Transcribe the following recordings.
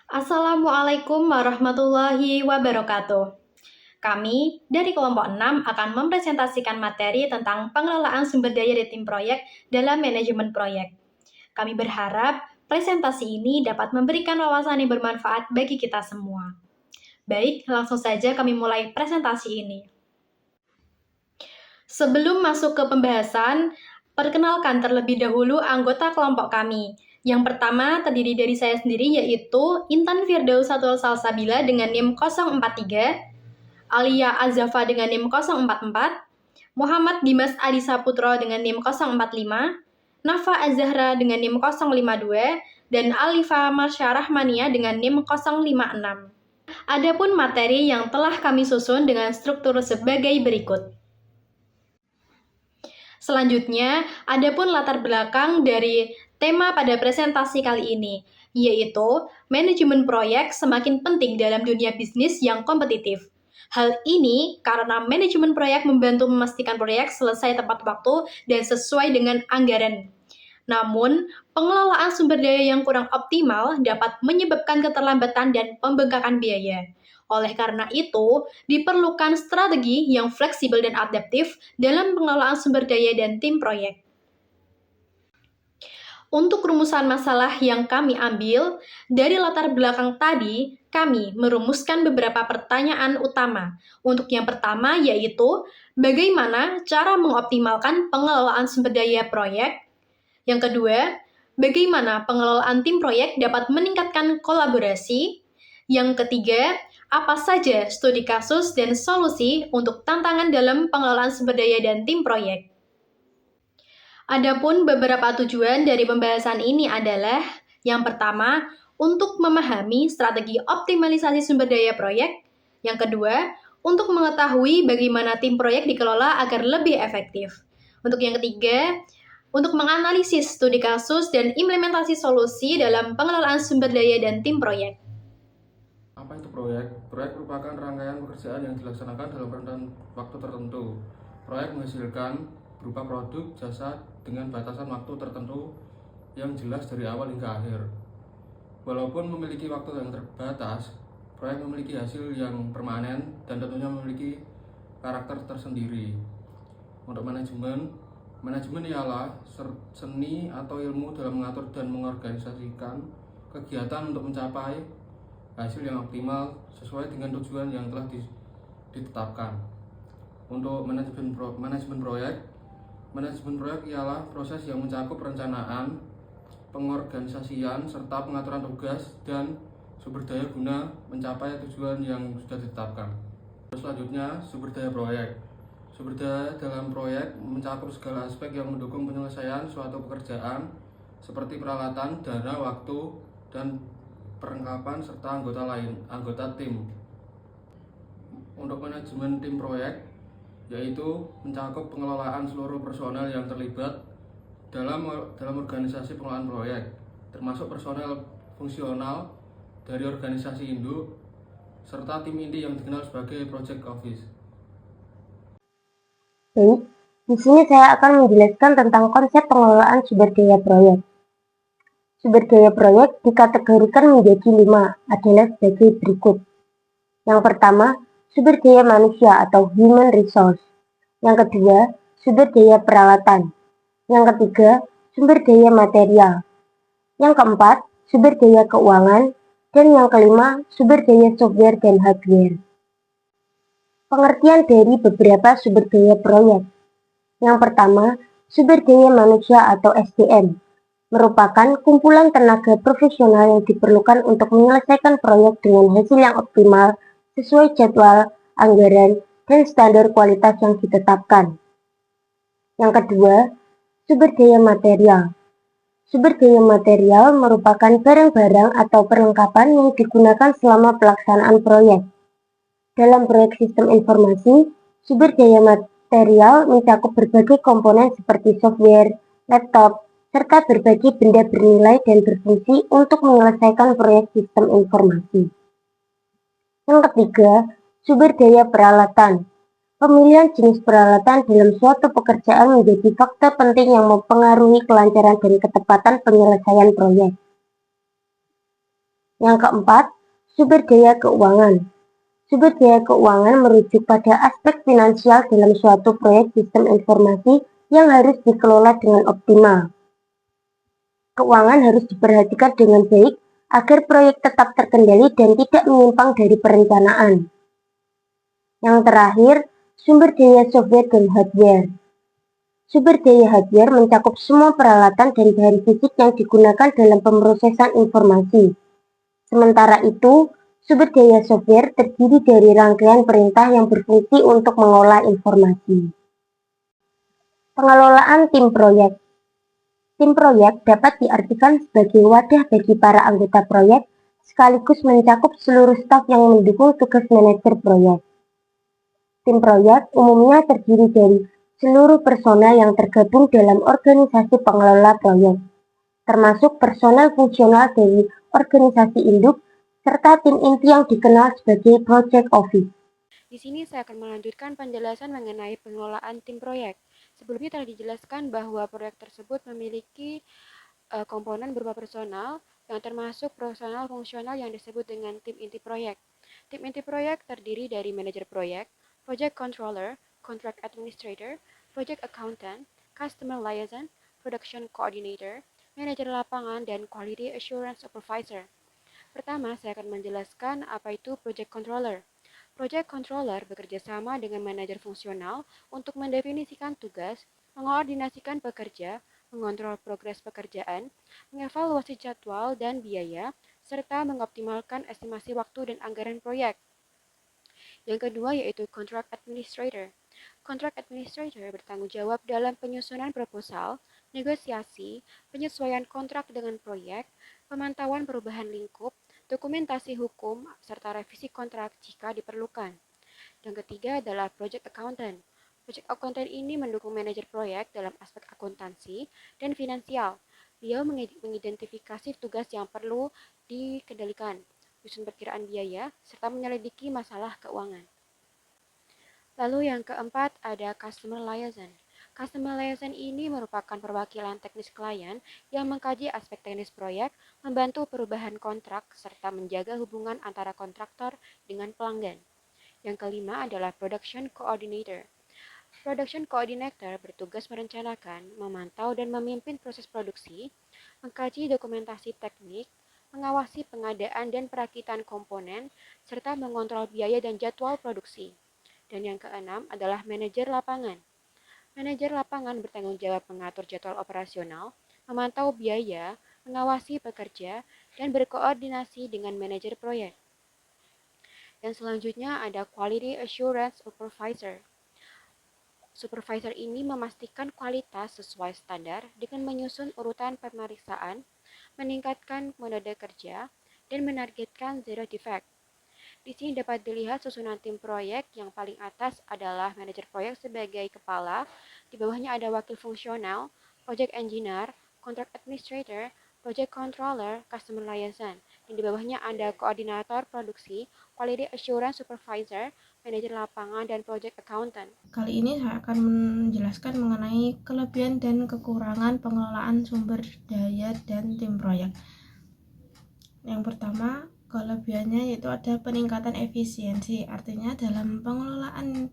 Assalamualaikum warahmatullahi wabarakatuh. Kami dari kelompok 6 akan mempresentasikan materi tentang pengelolaan sumber daya di tim proyek dalam manajemen proyek. Kami berharap presentasi ini dapat memberikan wawasan yang bermanfaat bagi kita semua. Baik, langsung saja kami mulai presentasi ini. Sebelum masuk ke pembahasan, perkenalkan terlebih dahulu anggota kelompok kami. Yang pertama terdiri dari saya sendiri yaitu Intan Firdausatul Salsabila dengan NIM 043, Alia Azafa dengan NIM 044, Muhammad Dimas Adi Saputro dengan NIM 045, Nafa Azahra dengan NIM 052, dan Alifa Marsya Rahmania dengan NIM 056. Adapun materi yang telah kami susun dengan struktur sebagai berikut. Selanjutnya, adapun latar belakang dari tema pada presentasi kali ini, yaitu manajemen proyek semakin penting dalam dunia bisnis yang kompetitif. Hal ini karena manajemen proyek membantu memastikan proyek selesai tepat waktu dan sesuai dengan anggaran. Namun, pengelolaan sumber daya yang kurang optimal dapat menyebabkan keterlambatan dan pembengkakan biaya. Oleh karena itu, diperlukan strategi yang fleksibel dan adaptif dalam pengelolaan sumber daya dan tim proyek. Untuk rumusan masalah yang kami ambil, dari latar belakang tadi, kami merumuskan beberapa pertanyaan utama. Untuk yang pertama yaitu, bagaimana cara mengoptimalkan pengelolaan sumber daya proyek? Yang kedua, bagaimana pengelolaan tim proyek dapat meningkatkan kolaborasi? Yang ketiga, apa saja studi kasus dan solusi untuk tantangan dalam pengelolaan sumber daya dan tim proyek? Adapun beberapa tujuan dari pembahasan ini adalah yang pertama, untuk memahami strategi optimalisasi sumber daya proyek. Yang kedua, untuk mengetahui bagaimana tim proyek dikelola agar lebih efektif. Untuk yang ketiga, untuk menganalisis studi kasus dan implementasi solusi dalam pengelolaan sumber daya dan tim proyek. Apa itu proyek? Proyek merupakan rangkaian pekerjaan yang dilaksanakan dalam rentan waktu tertentu. Proyek menghasilkan berupa produk, jasa dengan batasan waktu tertentu yang jelas dari awal hingga akhir. Walaupun memiliki waktu yang terbatas, proyek memiliki hasil yang permanen dan tentunya memiliki karakter tersendiri. Untuk manajemen ialah seni atau ilmu dalam mengatur dan mengorganisasikan kegiatan untuk mencapai hasil yang optimal sesuai dengan tujuan yang telah ditetapkan. Untuk manajemen proyek ialah proses yang mencakup perencanaan, pengorganisasian, serta pengaturan tugas dan sumber daya guna mencapai tujuan yang sudah ditetapkan. Selanjutnya, sumber daya proyek. Sumber daya dalam proyek mencakup segala aspek yang mendukung penyelesaian suatu pekerjaan seperti peralatan, dana, waktu, dan perlengkapan serta anggota tim. Untuk manajemen tim proyek yaitu mencakup pengelolaan seluruh personel yang terlibat dalam organisasi pengelolaan proyek, termasuk personel fungsional dari organisasi induk serta tim inti yang dikenal sebagai project office. Baik, di sini saya akan menjelaskan tentang konsep pengelolaan sumber daya proyek. Sumber daya proyek dikategorikan menjadi 5, adalah sebagai berikut. Yang pertama, sumber daya manusia atau human resource. Yang kedua, sumber daya peralatan. Yang ketiga, sumber daya material. Yang keempat, sumber daya keuangan. Dan yang kelima, sumber daya software dan hardware. Pengertian dari beberapa sumber daya proyek. Yang pertama, sumber daya manusia atau SDM merupakan kumpulan tenaga profesional yang diperlukan untuk menyelesaikan proyek dengan hasil yang optimal sesuai jadwal, anggaran, dan standar kualitas yang ditetapkan. Yang kedua, sumber daya material. Sumber daya material merupakan barang-barang atau perlengkapan yang digunakan selama pelaksanaan proyek. Dalam proyek sistem informasi, sumber daya material mencakup berbagai komponen seperti software, laptop, serta berbagai benda bernilai dan berfungsi untuk menyelesaikan proyek sistem informasi. Yang ketiga, sumber daya peralatan. Pemilihan jenis peralatan dalam suatu pekerjaan menjadi faktor penting yang mempengaruhi kelancaran dan ketepatan penyelesaian proyek. Yang keempat, sumber daya keuangan. Sumber daya keuangan merujuk pada aspek finansial dalam suatu proyek sistem informasi yang harus dikelola dengan optimal. Keuangan harus diperhatikan dengan baik agar proyek tetap terkendali dan tidak menyimpang dari perencanaan. Yang terakhir, sumber daya software dan hardware. Sumber daya hardware mencakup semua peralatan dan bahan fisik yang digunakan dalam pemrosesan informasi. Sementara itu, sumber daya software terdiri dari rangkaian perintah yang berfungsi untuk mengolah informasi. Pengelolaan tim proyek. Tim proyek dapat diartikan sebagai wadah bagi para anggota proyek, sekaligus mencakup seluruh staf yang mendukung tugas manajer proyek. Tim proyek umumnya terdiri dari seluruh personel yang tergabung dalam organisasi pengelola proyek, termasuk personel fungsional dari organisasi induk, serta tim inti yang dikenal sebagai project office. Di sini saya akan melanjutkan penjelasan mengenai pengelolaan tim proyek. Sebelumnya telah dijelaskan bahwa proyek tersebut memiliki komponen berupa personal yang termasuk personal fungsional yang disebut dengan tim inti proyek. Tim inti proyek terdiri dari manajer proyek, project controller, contract administrator, project accountant, customer liaison, production coordinator, manajer lapangan, dan quality assurance supervisor. Pertama, saya akan menjelaskan apa itu project controller. Project Controller bekerja sama dengan manajer fungsional untuk mendefinisikan tugas, mengoordinasikan pekerja, mengontrol progres pekerjaan, mengevaluasi jadwal dan biaya, serta mengoptimalkan estimasi waktu dan anggaran proyek. Yang kedua yaitu Contract Administrator. Contract Administrator bertanggung jawab dalam penyusunan proposal, negosiasi, penyesuaian kontrak dengan proyek, pemantauan perubahan lingkup, dokumentasi hukum, serta revisi kontrak jika diperlukan. Yang ketiga adalah Project Accountant. Project Accountant ini mendukung manajer proyek dalam aspek akuntansi dan finansial. Beliau mengidentifikasi tugas yang perlu dikendalikan, menyusun perkiraan biaya, serta menyelidiki masalah keuangan. Lalu yang keempat ada Customer Liaison. Customer Liaison ini merupakan perwakilan teknis klien yang mengkaji aspek teknis proyek, membantu perubahan kontrak, serta menjaga hubungan antara kontraktor dengan pelanggan. Yang kelima adalah Production Coordinator. Production Coordinator bertugas merencanakan, memantau, dan memimpin proses produksi, mengkaji dokumentasi teknik, mengawasi pengadaan dan perakitan komponen, serta mengontrol biaya dan jadwal produksi. Dan yang keenam adalah manajer lapangan. Manajer lapangan bertanggung jawab mengatur jadwal operasional, memantau biaya, mengawasi pekerja, dan berkoordinasi dengan manajer proyek. Dan selanjutnya ada Quality Assurance Supervisor. Supervisor ini memastikan kualitas sesuai standar dengan menyusun urutan pemeriksaan, meningkatkan metode kerja, dan menargetkan zero defect. Di sini dapat dilihat susunan tim proyek. Yang paling atas adalah manajer proyek sebagai kepala, di bawahnya ada wakil fungsional, project engineer, contract administrator, project controller, customer liaison, dan di bawahnya ada koordinator produksi, quality assurance supervisor, manajer lapangan, dan project accountant. Kali ini saya akan menjelaskan mengenai kelebihan dan kekurangan pengelolaan sumber daya dan tim proyek. Yang pertama, kelebihannya yaitu ada peningkatan efisiensi, artinya dalam pengelolaan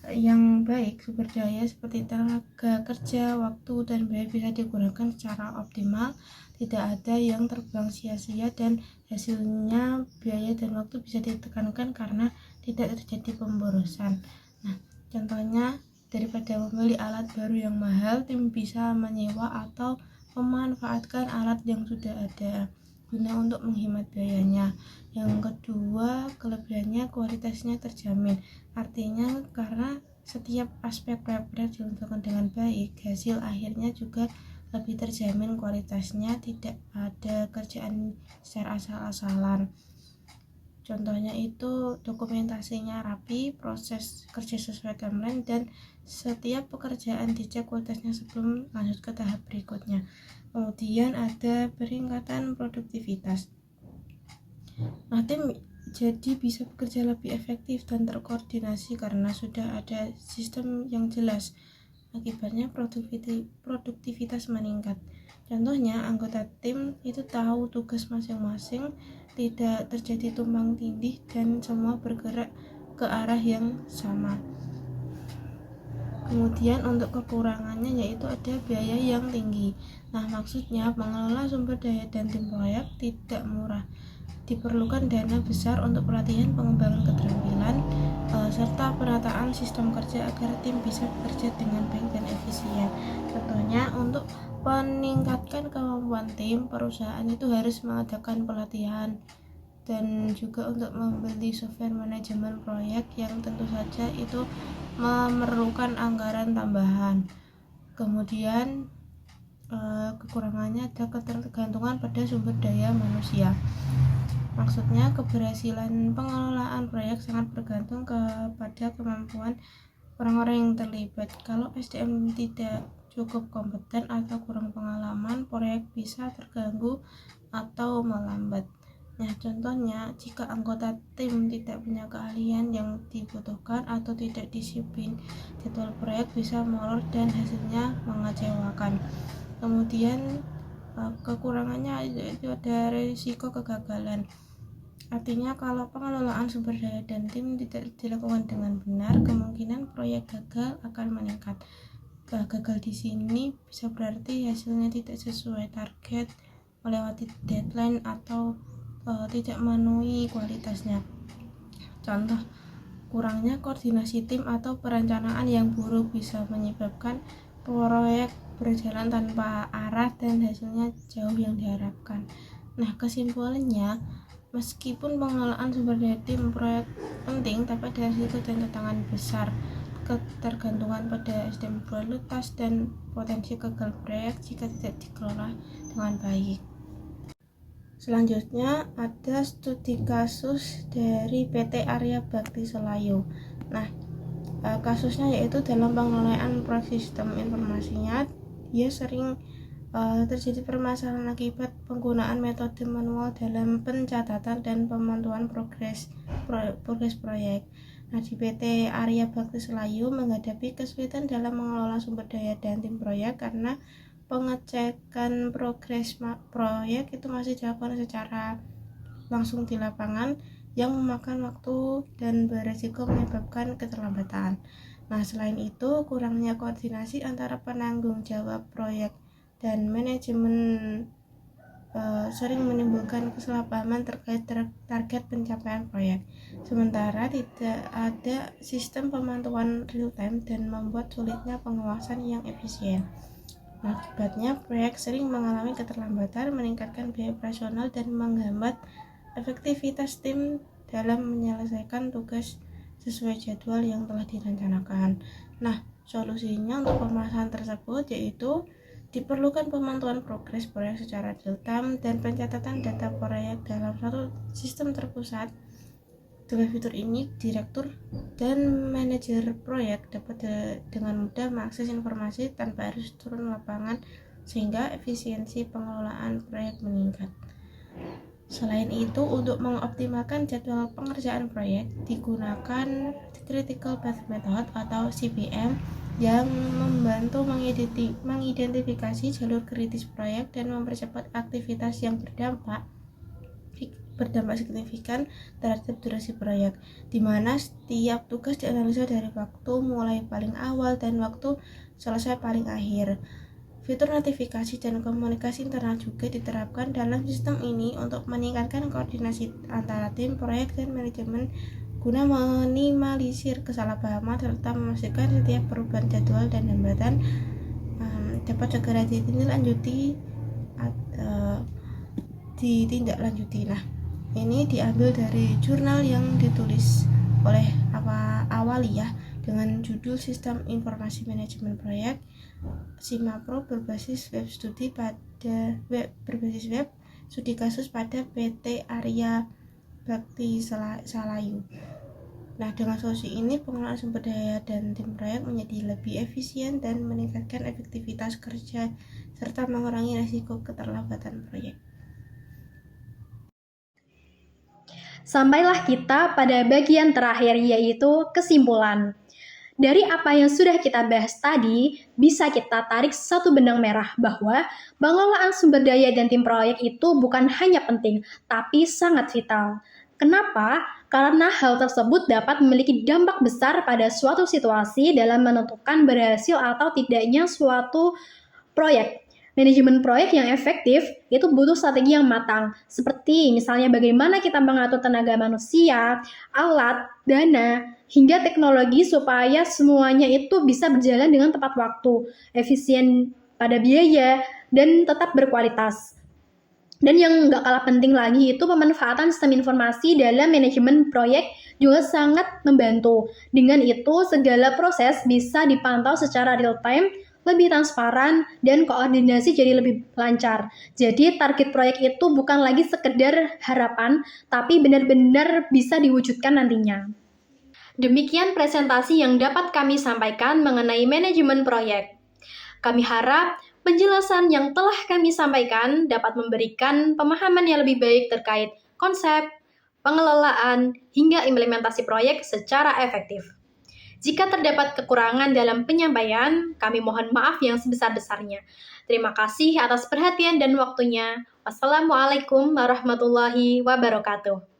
yang baik sumber daya seperti tenaga kerja, waktu, dan biaya bisa digunakan secara optimal, tidak ada yang terbuang sia-sia, dan hasilnya biaya dan waktu bisa ditekankan karena tidak terjadi pemborosan. Nah, contohnya daripada membeli alat baru yang mahal, tim bisa menyewa atau memanfaatkan alat yang sudah ada guna untuk menghemat biayanya. Yang kedua, kelebihannya kualitasnya terjamin. Artinya karena setiap aspek proyek dilakukan dengan baik, hasil akhirnya juga lebih terjamin kualitasnya, tidak ada kerjaan secara asal-asalan. Contohnya itu dokumentasinya rapi, proses kerja sesuai timeline, dan setiap pekerjaan dicek kualitasnya sebelum lanjut ke tahap berikutnya. Kemudian ada peningkatan produktivitas. Nah, tim jadi bisa bekerja lebih efektif dan terkoordinasi karena sudah ada sistem yang jelas. Akibatnya produktivitas meningkat. Contohnya, anggota tim itu tahu tugas masing-masing, tidak terjadi tumpang tindih, dan semua bergerak ke arah yang sama. Kemudian untuk kekurangannya yaitu ada biaya yang tinggi. Nah, maksudnya mengelola sumber daya dan tim proyek tidak murah. Diperlukan dana besar untuk pelatihan, pengembangan keterampilan, serta penataan sistem kerja agar tim bisa bekerja dengan baik dan efisien. Contohnya, untuk meningkatkan kemampuan tim, perusahaan itu harus mengadakan pelatihan dan juga untuk membeli software manajemen proyek yang tentu saja itu memerlukan anggaran tambahan. Kemudian kekurangannya ada ketergantungan pada sumber daya manusia. Maksudnya keberhasilan pengelolaan proyek sangat bergantung kepada kemampuan orang-orang yang terlibat. Kalau SDM tidak cukup kompeten atau kurang pengalaman, proyek bisa terganggu atau melambat. Nah, contohnya jika anggota tim tidak punya keahlian yang dibutuhkan atau tidak disiplin, jadwal proyek bisa molor dan hasilnya mengecewakan. Kemudian kekurangannya itu ada risiko kegagalan. Artinya kalau pengelolaan sumber daya dan tim tidak dilakukan dengan benar, kemungkinan proyek gagal akan meningkat. Gagal di sini bisa berarti hasilnya tidak sesuai target, melewati deadline, atau tidak memenuhi kualitasnya. Contoh, kurangnya koordinasi tim atau perencanaan yang buruk bisa menyebabkan proyek berjalan tanpa arah dan hasilnya jauh yang diharapkan. Nah, kesimpulannya, meskipun pengelolaan sumber daya tim proyek penting, tapi ada risiko dan tantangan besar. Ketergantungan pada SDM berkualitas dan potensi gagal proyek jika tidak dikelola dengan baik. Selanjutnya ada studi kasus dari PT Arya Bakti Selayu. Nah, kasusnya yaitu dalam pengelolaan proyek sistem informasinya, dia sering terjadi permasalahan akibat penggunaan metode manual dalam pencatatan dan pemantauan progres proyek. Nah, di PT Arya Bakti Selayu menghadapi kesulitan dalam mengelola sumber daya dan tim proyek karena pengecekan progres proyek itu masih dilakukan secara langsung di lapangan yang memakan waktu dan beresiko menyebabkan keterlambatan. Nah, selain itu, kurangnya koordinasi antara penanggung jawab proyek dan manajemen sering menimbulkan kesalahpahaman terkait target pencapaian proyek. Sementara tidak ada sistem pemantauan real time dan membuat sulitnya pengawasan yang efisien. Akibatnya, proyek sering mengalami keterlambatan, meningkatkan biaya operasional, dan menghambat efektivitas tim dalam menyelesaikan tugas sesuai jadwal yang telah direncanakan. Nah, solusinya untuk permasalahan tersebut yaitu diperlukan pemantauan progres proyek secara real time dan pencatatan data proyek dalam satu sistem terpusat. Dengan fitur ini, direktur dan manajer proyek dapat dengan mudah mengakses informasi tanpa harus turun lapangan sehingga efisiensi pengelolaan proyek meningkat. Selain itu, untuk mengoptimalkan jadwal pengerjaan proyek, digunakan Critical Path Method atau CPM yang membantu mengidentifikasi jalur kritis proyek dan mempercepat aktivitas yang berdampak signifikan terhadap durasi proyek, di mana setiap tugas dianalisa dari waktu mulai paling awal dan waktu selesai paling akhir. Fitur notifikasi dan komunikasi internal juga diterapkan dalam sistem ini untuk meningkatkan koordinasi antara tim proyek dan manajemen guna meminimalisir kesalahpahaman serta memastikan setiap perubahan jadwal dan hambatan dapat segera ditindaklanjuti. Nah, ini diambil dari jurnal yang ditulis oleh Awaliyah dengan judul Sistem Informasi Manajemen Proyek Simapro berbasis web studi kasus pada PT Arya Bakti Selayu. Nah, dengan solusi ini pengelolaan sumber daya dan tim proyek menjadi lebih efisien dan meningkatkan efektivitas kerja serta mengurangi risiko keterlambatan proyek. Sampailah kita pada bagian terakhir, yaitu kesimpulan. Dari apa yang sudah kita bahas tadi, bisa kita tarik satu benang merah bahwa pengelolaan sumber daya dan tim proyek itu bukan hanya penting, tapi sangat vital. Kenapa? Karena hal tersebut dapat memiliki dampak besar pada suatu situasi dalam menentukan berhasil atau tidaknya suatu proyek. Manajemen proyek yang efektif itu butuh strategi yang matang, seperti misalnya bagaimana kita mengatur tenaga manusia, alat, dana, hingga teknologi supaya semuanya itu bisa berjalan dengan tepat waktu, efisien pada biaya, dan tetap berkualitas. Dan yang nggak kalah penting lagi itu pemanfaatan sistem informasi dalam manajemen proyek juga sangat membantu. Dengan itu, segala proses bisa dipantau secara real time, lebih transparan, dan koordinasi jadi lebih lancar. Jadi target proyek itu bukan lagi sekedar harapan, tapi benar-benar bisa diwujudkan nantinya. Demikian presentasi yang dapat kami sampaikan mengenai manajemen proyek. Kami harap penjelasan yang telah kami sampaikan dapat memberikan pemahaman yang lebih baik terkait konsep, pengelolaan, hingga implementasi proyek secara efektif. Jika terdapat kekurangan dalam penyampaian, kami mohon maaf yang sebesar-besarnya. Terima kasih atas perhatian dan waktunya. Wassalamualaikum warahmatullahi wabarakatuh.